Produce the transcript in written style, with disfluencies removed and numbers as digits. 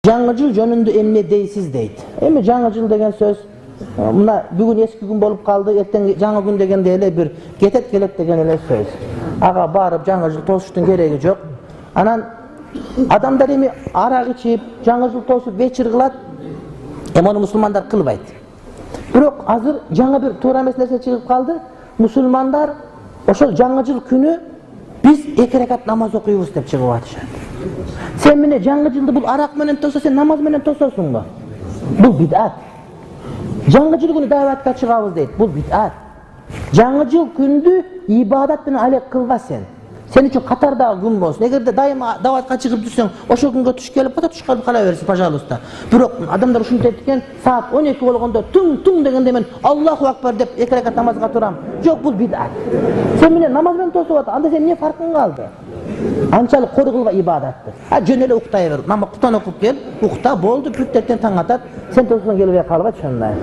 Жаңы жыл жөнүндө эмне дейсиз дейт. Эми жаңы жыл деген сөз мына бүгүн эски күн болуп калды, эртең жаңы күн дегенде эле бир кетет келет деген эле сөз. Ага барып жаңы жыл тосуштун кереги жок. Анан адамдар эми арак ичип, жаңы жыл тосуп вечер кылат. Эми аны мусулмандар кылбайт. Бирок азыр жаңы бир туура эмес нерсе чыгып калды. Мусулмандар ошол жаңы жыл күнү биз 2 ракат намаз окуйбуз деп чыгып атышат. Sen mine жаңы жылды бул арак менен тоса, сен намаз менен тососуңбу? Бул бидат. Жаңы жыл күнү даватка чыгабыз дейт. Бул бидат. Жаңы жыл күндү ибадат менен алек кылба сен. Сен үчүн катардагы күн болсун. Эгерде дайыма даватка чыгып жүрсөң, ошол күнгө туш келип ката туш кала берсин, пожалуйста. Бирок адамдар ушинтет экен, саат 12 болгондо туң дегенде мен Аллаху акбар деп 2 ракат намазга турам. Жок, бул бидат. Сен менен намаз менен тосуп атат. Анда сен эмне фаркың калды? Анчалык кор кылба ибадатты. Жөн эле уктай бер. Намаз Кур'ан окуп кел, укта болду, бүттеттен таң атат. Сен тосуң келбей калбайт ошондой.